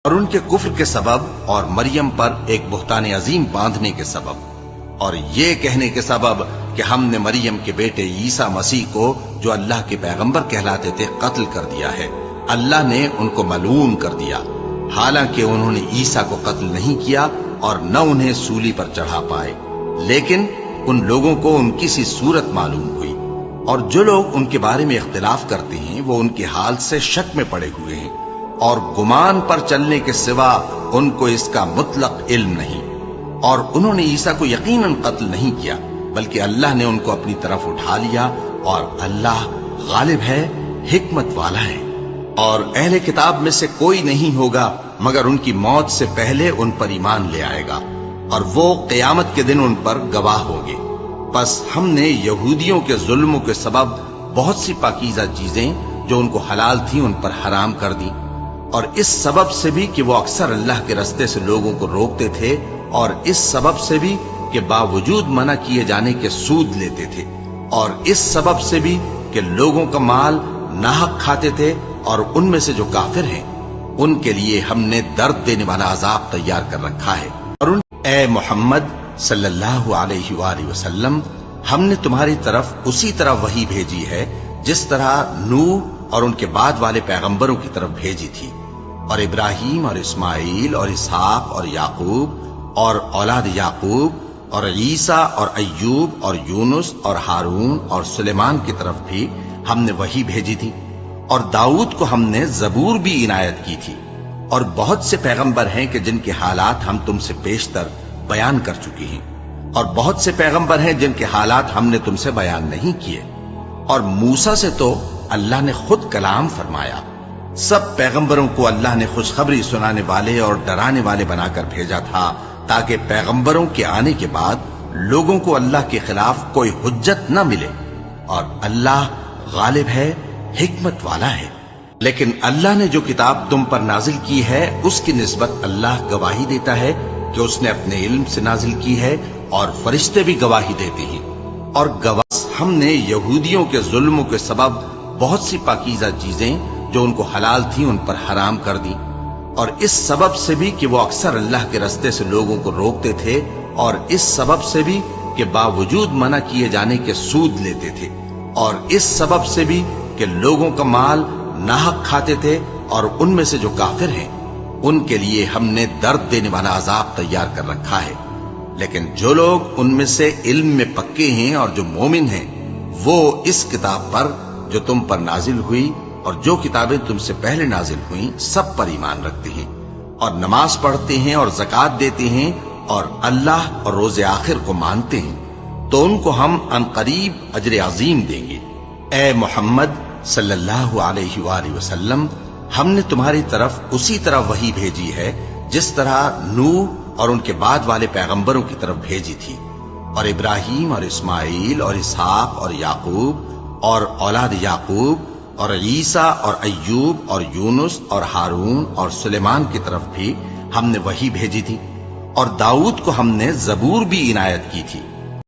اور ان کے کفر کے سبب اور مریم پر ایک بہتان عظیم باندھنے کے سبب اور یہ کہنے کے سبب کہ ہم نے مریم کے بیٹے عیسیٰ مسیح کو جو اللہ کے پیغمبر کہلاتے تھے قتل کر دیا ہے، اللہ نے ان کو ملعون کر دیا، حالانکہ انہوں نے عیسیٰ کو قتل نہیں کیا اور نہ انہیں سولی پر چڑھا پائے، لیکن ان لوگوں کو ان کی سی صورت معلوم ہوئی، اور جو لوگ ان کے بارے میں اختلاف کرتے ہیں وہ ان کے حال سے شک میں پڑے ہوئے ہیں، اور گمان پر چلنے کے سوا ان کو اس کا مطلق علم نہیں، اور انہوں نے عیسیٰ کو یقیناً قتل نہیں کیا بلکہ اللہ نے ان کو اپنی طرف اٹھا لیا، اور اللہ غالب ہے، حکمت والا ہے۔ اور اہل کتاب میں سے کوئی نہیں ہوگا مگر ان کی موت سے پہلے ان پر ایمان لے آئے گا، اور وہ قیامت کے دن ان پر گواہ ہوں گے۔ پس ہم نے یہودیوں کے ظلموں کے سبب بہت سی پاکیزہ چیزیں جو ان کو حلال تھیں ان پر حرام کر دی، اور اس سبب سے بھی کہ وہ اکثر اللہ کے رستے سے لوگوں کو روکتے تھے، اور اس سبب سے بھی کہ باوجود منع کیے جانے کے سود لیتے تھے، اور اس سبب سے بھی کہ لوگوں کا مال ناحق کھاتے تھے، اور ان میں سے جو کافر ہیں ان کے لیے ہم نے درد دینے والا عذاب تیار کر رکھا ہے۔ اور اے محمد صلی اللہ علیہ وآلہ وسلم، ہم نے تمہاری طرف اسی طرح وحی بھیجی ہے جس طرح نوح اور ان کے بعد والے پیغمبروں کی طرف بھیجی تھی، اور ابراہیم اور اسماعیل اور اسحاق اور یعقوب اور اولاد یعقوب اور عیسیٰ اور ایوب اور یونس اور ہارون اور سلیمان کی طرف بھی ہم نے وحی بھیجی تھی، اور داؤد کو ہم نے زبور بھی عنایت کی تھی، اور بہت سے پیغمبر ہیں کہ جن کے حالات ہم تم سے پیشتر بیان کر چکے ہیں، اور بہت سے پیغمبر ہیں جن کے حالات ہم نے تم سے بیان نہیں کیے، اور موسیٰ سے تو اللہ نے خود کلام فرمایا۔ سب پیغمبروں کو اللہ نے خوشخبری سنانے والے اور ڈرانے والے بنا کر بھیجا تھا تاکہ پیغمبروں کے آنے کے بعد لوگوں کو اللہ کے خلاف کوئی حجت نہ ملے، اور اللہ غالب ہے، حکمت والا ہے۔ لیکن اللہ نے جو کتاب تم پر نازل کی ہے اس کی نسبت اللہ گواہی دیتا ہے کہ اس نے اپنے علم سے نازل کی ہے، اور فرشتے بھی گواہی دیتے ہیں، اور گواہ ہم نے یہودیوں کے ظلموں کے سبب بہت سی پاکیزہ چیزیں جو ان کو حلال تھیں ان پر حرام کر دی، اور اس سبب سے بھی کہ وہ اکثر اللہ کے رستے سے لوگوں کو روکتے تھے، اور اس سبب سے بھی کہ باوجود منع کیے جانے کے سود لیتے تھے، اور اس سبب سے بھی کہ لوگوں کا مال ناحق کھاتے تھے، اور ان میں سے جو کافر ہیں ان کے لیے ہم نے درد دینے والا عذاب تیار کر رکھا ہے۔ لیکن جو لوگ ان میں سے علم میں پکے ہیں اور جو مومن ہیں وہ اس کتاب پر جو تم پر نازل ہوئی اور جو کتابیں تم سے پہلے نازل ہوئیں سب پر ایمان رکھتے ہیں، اور نماز پڑھتے ہیں اور زکوٰۃ دیتے ہیں، اور اللہ اور روز آخر کو مانتے ہیں، تو ان کو ہم عنقریب اجر عظیم دیں گے۔ اے محمد صلی اللہ علیہ وآلہ وسلم، ہم نے تمہاری طرف اسی طرح وحی بھیجی ہے جس طرح نوح اور ان کے بعد والے پیغمبروں کی طرف بھیجی تھی، اور ابراہیم اور اسماعیل اور اسحاق اور یعقوب اور اولاد یعقوب اور عیسیٰ اور ایوب اور یونس اور ہارون اور سلیمان کی طرف بھی ہم نے وحی بھیجی تھی، اور داؤد کو ہم نے زبور بھی عنایت کی تھی،